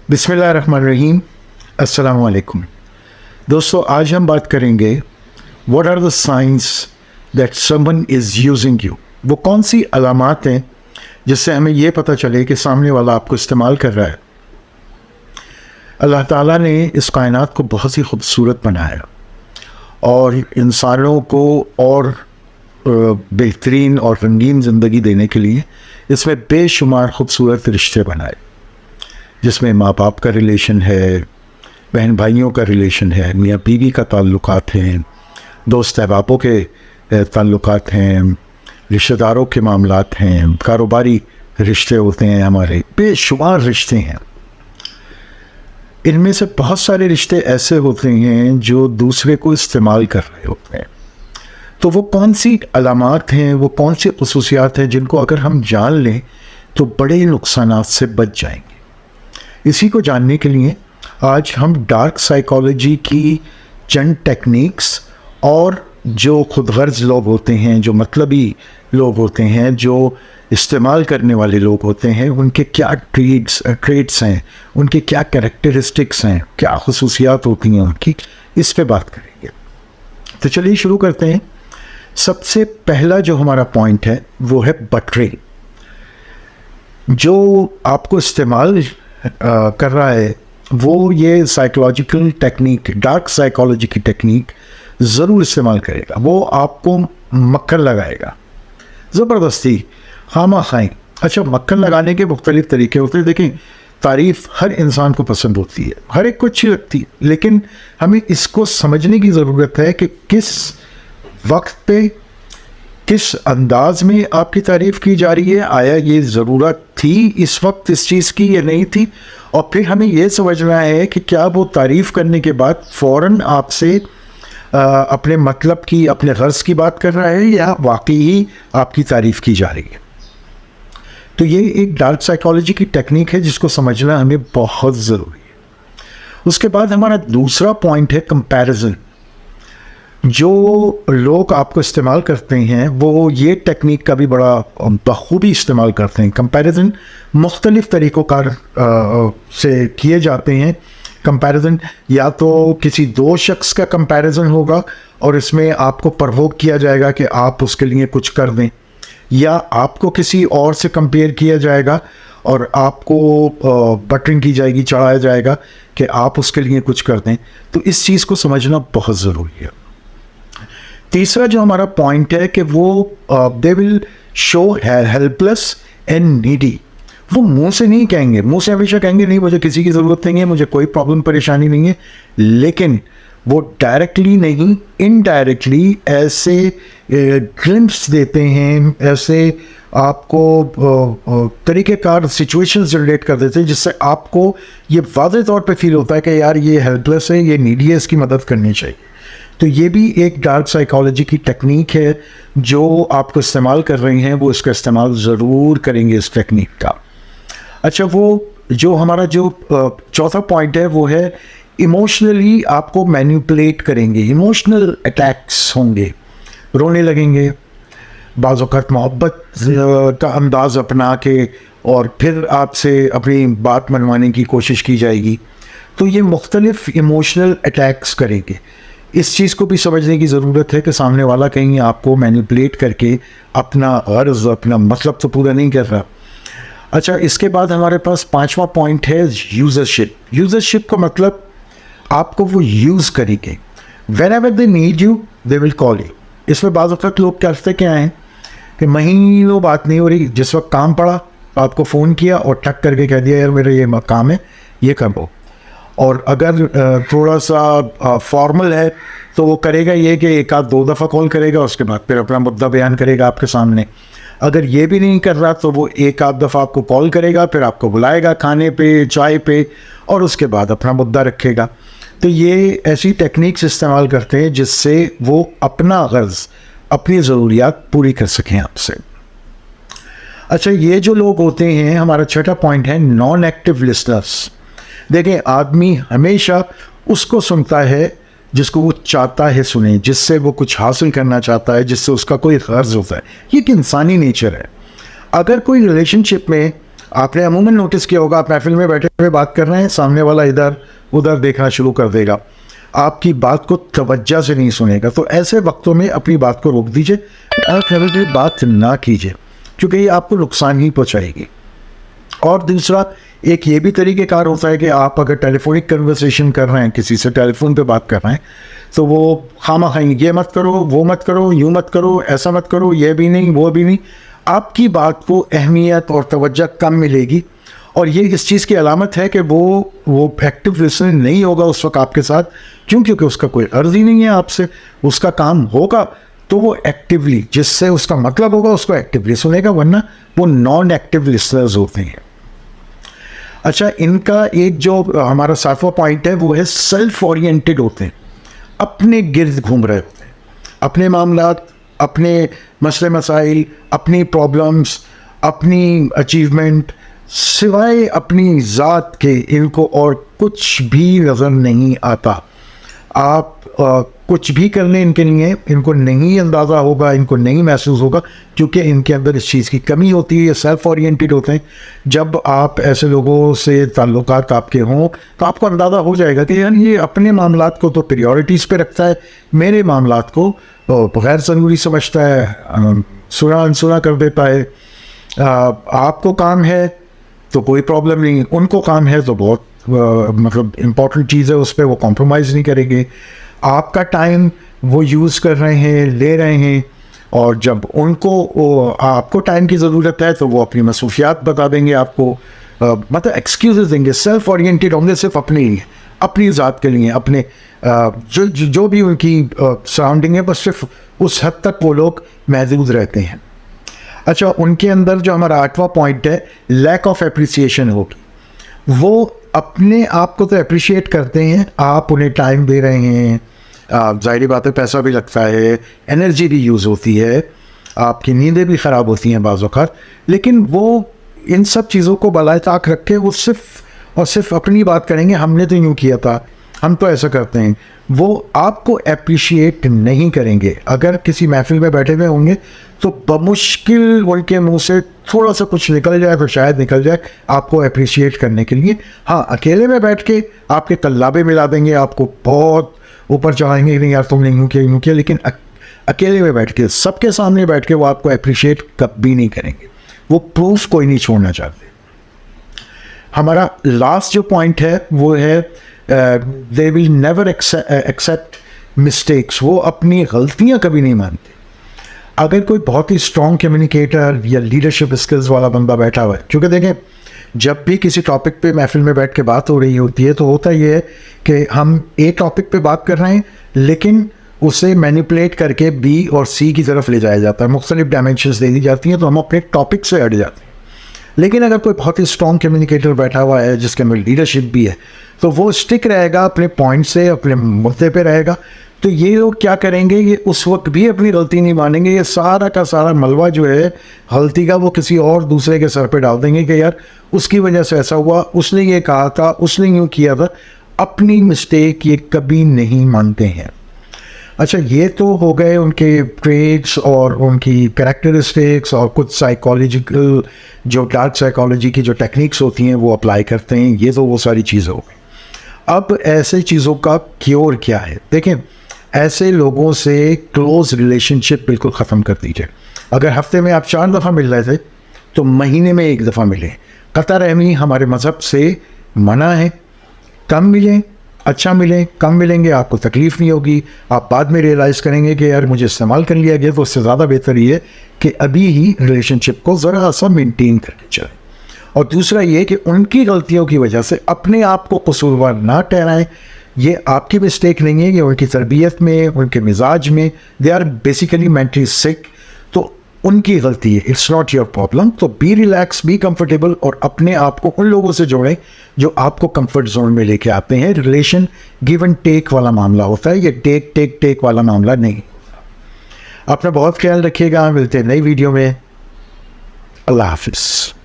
बिस्मिल्लाहिर्रहमानिर्रहीम, अस्सलामु अलैकुम। दोस्तों, आज हम बात करेंगे what are the science that someone is using you. वो कौन सी अलामात हैं जिससे हमें ये पता चले कि सामने वाला आपको इस्तेमाल कर रहा है। अल्लाह ताला ने इस कायनात को बहुत ही खूबसूरत बनाया और इंसानों को और बेहतरीन और रंगीन ज़िंदगी देने के लिए इसमें बेशुमार खूबसूरत रिश्ते बनाए, जिसमें माँ बाप का रिलेशन है, बहन भाइयों का रिलेशन है, मियाँ बीवी का ताल्लुकात हैं, दोस्त अहबाबों के ताल्लुकात हैं, रिश्तेदारों के मामलात हैं, कारोबारी रिश्ते होते हैं, हमारे बेशुमार रिश्ते हैं। इनमें से बहुत सारे रिश्ते ऐसे होते हैं जो दूसरे को इस्तेमाल कर रहे होते हैं। तो वो कौन सी अलामात हैं, वो कौन सी खसूसियात हैं जिनको अगर हम जान लें तो बड़े नुकसानात से बच जाएंगे। इसी को जानने के लिए आज हम डार्क साइकोलॉजी की चंद टेक्निक्स और जो खुदगर्ज लोग होते हैं, जो मतलबी लोग होते हैं, जो इस्तेमाल करने वाले लोग होते हैं, उनके क्या ट्रेट्स हैं, उनके क्या कैरेक्टरिस्टिक्स हैं, क्या खसूसियात होती हैं उनकी, इस पे बात करेंगे। तो चलिए शुरू करते हैं। सबसे पहला जो हमारा पॉइंट है वो है बटरिंग। जो आपको इस्तेमाल कर रहा है वो ये साइकोलॉजिकल टेक्निक, डार्क साइकोलॉजी की टेक्निक ज़रूर इस्तेमाल करेगा। वो आपको मक्खन लगाएगा ज़बरदस्ती, खामा खाएँ। अच्छा, मक्खन लगाने के मुख्तलिफ तरीके होते हैं। देखें, तारीफ़ हर इंसान को पसंद होती है, हर एक को अच्छी लगती है, लेकिन हमें इसको समझने की ज़रूरत है कि किस वक्त पे, किस अंदाज में आपकी तारीफ़ की जा रही है। आया ये ज़रूरत थी इस वक्त इस चीज़ की या नहीं थी। और फिर हमें ये समझना है कि क्या वो तारीफ़ करने के बाद फ़ौरन आपसे अपने मतलब की, अपने गर्ज़ की बात कर रहा है या वाकई ही आपकी तारीफ़ की जा रही है। तो ये एक डार्क साइकोलॉजी की टेक्निक है जिसको समझना हमें बहुत ज़रूरी है। उसके बाद हमारा दूसरा पॉइंट है कंपैरिजन। जो लोग आपको इस्तेमाल करते हैं वो ये टेक्निक का भी बड़ा बखूबी इस्तेमाल करते हैं। कंपैरिजन मुख्तलिफ़ तरीक़ों से किए जाते हैं। कंपैरिजन या तो किसी दो शख्स का कंपैरिजन होगा और इसमें आपको प्रवोक किया जाएगा कि आप उसके लिए कुछ कर दें, या आपको किसी और से कंपेयर किया जाएगा और आपको बटरिंग की जाएगी, चढ़ाया जाएगा कि आप उसके लिए कुछ कर दें। तो इस चीज़ को समझना बहुत ज़रूरी है। तीसरा जो हमारा पॉइंट है कि वो they will show helpless and needy. वो मुंह से नहीं कहेंगे, मुंह से हमेशा कहेंगे नहीं मुझे किसी की ज़रूरत नहीं है, मुझे कोई प्रॉब्लम परेशानी नहीं है, लेकिन वो डायरेक्टली नहीं, इनडायरेक्टली ऐसे ग्लिम्प्स देते हैं, ऐसे आपको तरीक़ेकार सिचुएशंस जनरेट कर देते हैं जिससे आपको ये वाज़ेह तौर पे फील होता है कि यार ये हेल्पलेस है, ये नीडी है, इसकी मदद करनी चाहिए। तो ये भी एक डार्क साइकोलॉजी की टेक्निक है जो आपको इस्तेमाल कर रहे हैं, वो इसका इस्तेमाल ज़रूर करेंगे इस टेक्निक का। अच्छा, वो जो हमारा जो चौथा पॉइंट है वो है इमोशनली आपको मैनिपुलेट करेंगे। इमोशनल अटैक्स होंगे, रोने लगेंगे, बाज़ औक़ात मोहब्बत का अंदाज़ अपना के और फिर आपसे अपनी बात मनवाने की कोशिश की जाएगी। तो ये मुख्तलिफ़ इमोशनल अटैक्स करेंगे। इस चीज़ को भी समझने की ज़रूरत है कि सामने वाला कहीं आपको मैनिपुलेट करके अपना गर्ज़, अपना मतलब तो पूरा नहीं कर रहा। अच्छा, इसके बाद हमारे पास पांचवा पॉइंट है यूज़रशिप। यूज़रशिप का मतलब आपको वो यूज़ करेंगे। When ever they need you they will call you. इसमें बाज़ वक़्त लोग करते क्या हैं कि महीनों बात नहीं हो रही, जिस वक्त काम पड़ा आपको फ़ोन किया और टक करके कह दिया यार मेरा ये काम है, ये कर लो। और अगर थोड़ा सा फॉर्मल है तो वो करेगा ये कि एक आध दो दफ़ा कॉल करेगा, उसके बाद फिर अपना मुद्दा बयान करेगा आपके सामने। अगर ये भी नहीं कर रहा तो वो एक आध दफ़ा आपको कॉल करेगा, फिर आपको बुलाएगा खाने पे, चाय पे, और उसके बाद अपना मुद्दा रखेगा। तो ये ऐसी टेक्निक्स इस्तेमाल करते हैं जिससे वो अपना गर्ज़, अपनी ज़रूरियात पूरी कर सकें आपसे। अच्छा, ये जो लोग होते हैं, हमारा छठा पॉइंट है नॉन एक्टिव लिसनर्स। देखें, आदमी हमेशा उसको सुनता है जिसको वो चाहता है सुने, जिससे वो कुछ हासिल करना चाहता है, जिससे उसका कोई गर्ज होता है। ये एक इंसानी नेचर है। अगर कोई रिलेशनशिप में, आपने अमूमन नोटिस किया होगा, आप महफिल में बैठे हुए बात कर रहे हैं, सामने वाला इधर उधर देखना शुरू कर देगा, आपकी बात को तवज्जो से नहीं सुनेगा। तो ऐसे वक्तों में अपनी बात को रोक दीजिए, बात ना कीजिए, क्योंकि ये आपको नुकसान ही पहुँचाएगी। और दूसरा एक ये भी तरीक़ेकार होता है कि आप अगर टेलीफोनिक कन्वर्सेशन कर रहे हैं, किसी से टेलीफोन पे बात कर रहे हैं, तो वो खामखाई ये मत करो, वो मत करो, यूँ मत करो, ऐसा मत करो, ये भी नहीं, वो भी नहीं, आपकी बात को अहमियत और तवज्जो कम मिलेगी। और ये इस चीज़ की अलामत है कि वो एक्टिव लिसनर नहीं होगा उस वक्त आपके साथ। क्यों? क्योंकि उसका कोई अर्ज़ ही नहीं है आपसे। उसका काम होगा तो वो एक्टिवली, जिससे उसका मतलब होगा, उसको एक्टिवली सुनेगा, वरना वो नॉन एक्टिव लिसनर्स होते हैं। अच्छा, इनका एक जो हमारा 7वां पॉइंट है वो है सेल्फ ओरिएंटेड होते हैं, अपने गिर्द घूम रहे होते हैं, अपने मामलात, अपने मसले मसाइल, अपनी प्रॉब्लम्स, अपनी अचीवमेंट, सिवाय अपनी ज़ात के इनको और कुछ भी नज़र नहीं आता। आप कुछ भी करने इनके लिए इनको नहीं अंदाज़ा होगा, इनको नहीं महसूस होगा, क्योंकि इनके अंदर इस चीज़ की कमी होती है। ये सेल्फ ओरिएंटेड होते हैं। जब आप ऐसे लोगों से ताल्लुकात आपके हों तो आपको अंदाज़ा हो जाएगा कि यार ये अपने मामलात को तो प्रायोरिटीज़ पे रखता है, मेरे मामलात को गैर ज़रूरी समझता है, सुना अनसुना कर देता है। आपको काम है तो कोई प्रॉब्लम नहीं, उनको काम है तो बहुत मतलब इम्पॉर्टेंट चीज़ है, उस पर वो कॉम्प्रोमाइज़ नहीं करेंगे। आपका टाइम वो यूज़ कर रहे हैं, ले रहे हैं, और जब उनको आपको टाइम की ज़रूरत है तो वो अपनी मसरूफियात बता देंगे आपको, मतलब एक्सक्यूज़ देंगे। सेल्फ ओरिएंटेड होंगे सिर्फ अपने लिए, अपनी ज़ात के लिए, अपने जो भी उनकी सराउंडिंग है, बस सिर्फ उस हद तक वो लोग महदूद रहते हैं। अच्छा, उनके अंदर जो हमारा 8वां पॉइंट है, लैक ऑफ एप्रिसिएशन होगी। वो अपने आप को तो अप्रिशिएट करते हैं, आप उन्हें टाइम दे रहे हैं, ज़ाहिर बात है पैसा भी लगता है, एनर्जी भी यूज़ होती है, आपकी नींदें भी ख़राब होती हैं बाज़ वक़्त, लेकिन वो इन सब चीज़ों को बलाए ताक रख के वो सिर्फ और सिर्फ अपनी बात करेंगे, हमने तो यूँ किया था, हम तो ऐसा करते हैं। वो आपको अप्रिशिएट नहीं करेंगे। अगर किसी महफिल में बैठे हुए होंगे तो बमुश्किल उनके मुंह से थोड़ा सा कुछ निकल जाए, तो शायद निकल जाए आपको अप्रिशिएट करने के लिए। हाँ, अकेले में बैठ के आपके कल्लाबे मिला देंगे, आपको बहुत ऊपर चढ़ाएंगे, नहीं यार तुमने यूँ किया, लेकिन अकेले में बैठ के, सबके सामने बैठ के वो आपको अप्रिशिएट कभी नहीं करेंगे। वो प्रूफ कोई नहीं छोड़ना चाहते। हमारा लास्ट जो पॉइंट है वो है they will never accept mistakes. वो अपनी गलतियां कभी नहीं मानते। अगर कोई बहुत ही स्ट्रॉन्ग कम्युनिकेटर या लीडरशिप स्किल्स वाला बंदा बैठा हुआ है, क्योंकि देखें जब भी किसी टॉपिक पे महफिल में बैठ के बात हो रही होती है तो होता ये है कि हम एक टॉपिक पे बात कर रहे हैं, लेकिन उसे मैनिपुलेट करके बी और सी की तरफ ले जाया जाता है, मुख्तलिफ डायमेंशंस दे दी जाती हैं, तो हम अपने टॉपिक से हट जाते हैं। लेकिन अगर कोई बहुत ही स्ट्रॉन्ग कम्युनिकेटर बैठा हुआ है जिसके अंदर लीडरशिप भी है, तो वो स्टिक रहेगा अपने पॉइंट से, अपने मुद्दे पे रहेगा। तो ये लोग क्या करेंगे, ये उस वक्त भी अपनी गलती नहीं मानेंगे। ये सारा का सारा मलबा जो है गलती का वो किसी और दूसरे के सर पे डाल देंगे कि यार उसकी वजह से ऐसा हुआ, उसने ये कहा था, उसने यूँ किया था। अपनी मिस्टेक ये कभी नहीं मानते हैं। अच्छा, ये तो हो गए उनके ट्रेड्स और उनकी कैरेक्टरिस्टिक्स, और कुछ साइकोलॉजिकल जो डार्क साइकोलॉजी की जो टेक्निक्स होती हैं वो अप्लाई करते हैं। ये तो वो सारी चीज़ें हो गई। अब ऐसे चीज़ों का क्योर क्या है? देखें, ऐसे लोगों से क्लोज रिलेशनशिप बिल्कुल ख़त्म कर दीजिए। अगर हफ्ते में आप 4 दफ़ा मिल रहे थे तो महीने में 1 दफ़ा मिलें। कतई रहमी हमारे मज़हब से मना है। कम मिलें, अच्छा मिलें, कम मिलेंगे आपको तकलीफ़ नहीं होगी। आप बाद में रियलाइज़ करेंगे कि यार मुझे इस्तेमाल कर लिया गया। तो उससे ज़्यादा बेहतर ये है कि अभी ही रिलेशनशिप को ज़रा सा मेंटेन करके चलें। और दूसरा ये कि उनकी गलतियों की वजह से अपने आप को कसूरवार ना ठहराएं। ये आपकी मिस्टेक नहीं है, ये उनकी तरबियत में, उनके मिजाज में, दे आर बेसिकली मेंटली सिक, तो उनकी गलती है, इट्स नॉट योर प्रॉब्लम। तो बी रिलैक्स, बी कंफर्टेबल, और अपने आप को उन लोगों से जोड़ें जो आपको कंफर्ट जोन में लेके आते हैं। रिलेशन गिव एंड टेक वाला मामला होता है, ये टेक वाला मामला नहीं होता। अपना बहुत ख्याल रखिएगा। मिलते हैं नई वीडियो में। अल्लाह हाफिज़।